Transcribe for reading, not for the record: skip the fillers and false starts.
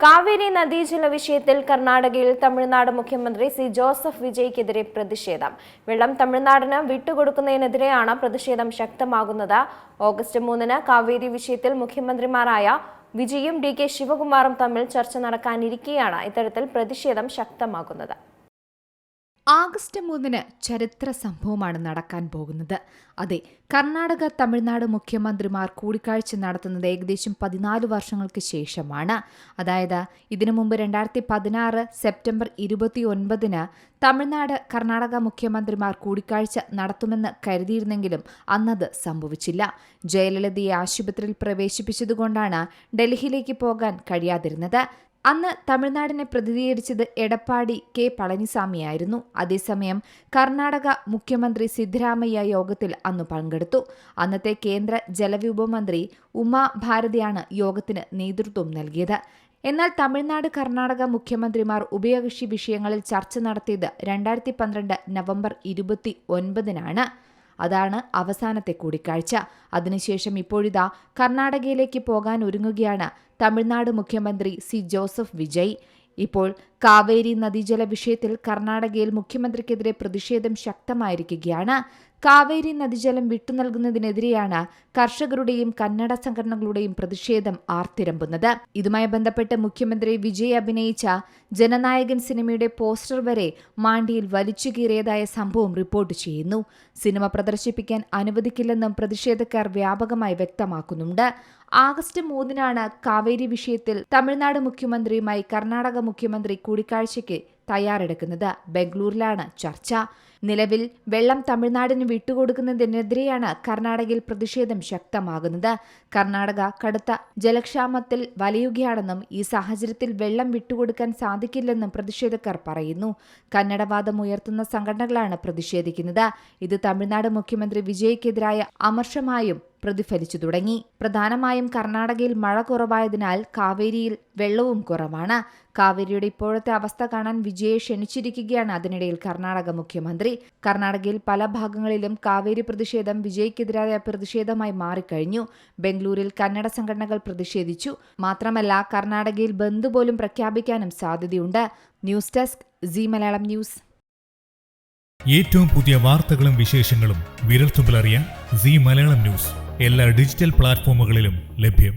കാവേരി നദീജല വിഷയത്തിൽ കർണാടകയിൽ തമിഴ്നാട് മുഖ്യമന്ത്രി സി ജോസഫ് വിജയ്ക്കെതിരെ പ്രതിഷേധം. വെള്ളം തമിഴ്നാടിന് വിട്ടുകൊടുക്കുന്നതിനെതിരെയാണ് പ്രതിഷേധം ശക്തമാകുന്നത്. ഓഗസ്റ്റ് 3-ന് കാവേരി വിഷയത്തിൽ മുഖ്യമന്ത്രിമാരായ വിജയും ഡി കെ ശിവകുമാറും തമ്മിൽ ചർച്ച നടക്കാനിരിക്കെയാണ് ഇത്തരത്തിൽ പ്രതിഷേധം ശക്തമാകുന്നത്. ആഗസ്റ്റ് 3-ന് ചരിത്ര സംഭവമാണ് നടക്കാൻ പോകുന്നത്. അതെ, കർണാടക തമിഴ്നാട് മുഖ്യമന്ത്രിമാർ കൂടിക്കാഴ്ച നടത്തുന്നത് ഏകദേശം 14 വർഷങ്ങൾക്ക് ശേഷമാണ്. അതായത് ഇതിനു മുമ്പ് 2016 സെപ്റ്റംബർ 29-ന് തമിഴ്നാട് കർണാടക മുഖ്യമന്ത്രിമാർ കൂടിക്കാഴ്ച നടത്തുമെന്ന് കരുതിയിരുന്നെങ്കിലും അന്നത് സംഭവിച്ചില്ല. ജയലളിതയെ ആശുപത്രിയിൽ പ്രവേശിപ്പിച്ചതുകൊണ്ടാണ് ഡൽഹിയിലേക്ക് പോകാൻ കഴിയാതിരുന്നത്. അന്ന് തമിഴ്നാടിനെ പ്രതിനിധീകരിച്ചത് എടപ്പാടി കെ പളനിസ്വാമിയായിരുന്നു. അതേസമയം കർണാടക മുഖ്യമന്ത്രി സിദ്ധരാമയ്യ യോഗത്തിൽ അന്ന് പങ്കെടുത്തു. അന്നത്തെ കേന്ദ്ര ജലവിഭവ മന്ത്രി ഉമാ ഭാരതിയാണ് യോഗത്തിന് നേതൃത്വം നൽകിയത്. എന്നാൽ തമിഴ്നാട് കർണാടക മുഖ്യമന്ത്രിമാർ ഉഭയകക്ഷി വിഷയങ്ങളിൽ ചർച്ച നടത്തിയത് 2012 നവംബർ 29-നാണ്. അതാണ് അവസാനത്തെ കൂടിക്കാഴ്ച. അതിനുശേഷം ഇപ്പോഴിതാ കർണാടകയിലേക്ക് പോകാൻ ഒരുങ്ങുകയാണ് തമിഴ്നാട് മുഖ്യമന്ത്രി സി ജോസഫ് വിജയ്. ഇപ്പോൾ കാവേരി നദീജല വിഷയത്തിൽ കർണാടകയിൽ മുഖ്യമന്ത്രിക്കെതിരെ പ്രതിഷേധം ശക്തമായിരിക്കുകയാണ്. കാവേരി നദീജലം വിട്ടുനൽകുന്നതിനെതിരെയാണ് കർഷകരുടെയും കന്നഡ സംഘടനകളുടെയും പ്രതിഷേധം ആർത്തിരമ്പുന്നത്. ഇതുമായി ബന്ധപ്പെട്ട് മുഖ്യമന്ത്രി വിജയ് അഭിനയിച്ച ജനനായകൻ സിനിമയുടെ പോസ്റ്റർ വരെ മാണ്ടിയിൽ വലിച്ചുകീറിയതായ സംഭവം റിപ്പോർട്ട് ചെയ്യുന്നു. സിനിമ പ്രദർശിപ്പിക്കാൻ അനുവദിക്കില്ലെന്നും പ്രതിഷേധക്കാർ വ്യാപകമായി വ്യക്തമാക്കുന്നുണ്ട്. ആഗസ്റ്റ് 3-നാണ് കാവേരി വിഷയത്തിൽ തമിഴ്നാട് മുഖ്യമന്ത്രിയുമായി കർണാടക മുഖ്യമന്ത്രി കൂടിക്കാഴ്ചയ്ക്ക് തയ്യാറെടുക്കുന്നത്. ബംഗളൂരിലാണ് ചർച്ച. നിലവിൽ വെള്ളം തമിഴ്നാടിന് വിട്ടുകൊടുക്കുന്നതിനെതിരെയാണ് കർണാടകയിൽ പ്രതിഷേധം ശക്തമാകുന്നത്. കർണാടക കടുത്ത ജലക്ഷാമത്തിൽ വലയുകയാണെന്നും ഈ സാഹചര്യത്തിൽ വെള്ളം വിട്ടുകൊടുക്കാൻ സാധിക്കില്ലെന്നും പ്രതിഷേധക്കാർ പറയുന്നു. കന്നഡവാദം ഉയർത്തുന്ന സംഘടനകളാണ് പ്രതിഷേധിക്കുന്നത്. ഇത് തമിഴ്നാട് മുഖ്യമന്ത്രി വിജയ്ക്കെതിരായ അമർഷമായും പ്രതിഫലിച്ചു തുടങ്ങി. പ്രധാനമായും കർണാടകയിൽ മഴ കുറവായതിനാൽ കാവേരിയിൽ വെള്ളവും കുറവാണ്. കാവേരിയുടെ ഇപ്പോഴത്തെ അവസ്ഥ കാണാൻ വിജയെ ക്ഷണിച്ചിരിക്കുകയാണ് അതിനിടയിൽ കർണാടക മുഖ്യമന്ത്രി. കർണാടകയിൽ പല ഭാഗങ്ങളിലും കാവേരി പ്രതിഷേധം വിജയ്ക്കെതിരായ പ്രതിഷേധമായി മാറിക്കഴിഞ്ഞു. ബംഗളൂരിൽ കന്നഡ സംഘടനകൾ പ്രതിഷേധിച്ചു. മാത്രമല്ല കർണാടകയിൽ ബന്ദ് പോലും പ്രഖ്യാപിക്കാനും സാധ്യതയുണ്ട്. News desk C Malayalam news. ഏറ്റവും പുതിയ വാർത്തകളും വിശേഷങ്ങളും വിരൽത്തുമ്പിലറിയാൻ സി മലയാളം ന്യൂസ് എല്ലാ ഡിജിറ്റൽ പ്ലാറ്റ്ഫോമുകളിലും ലഭ്യം.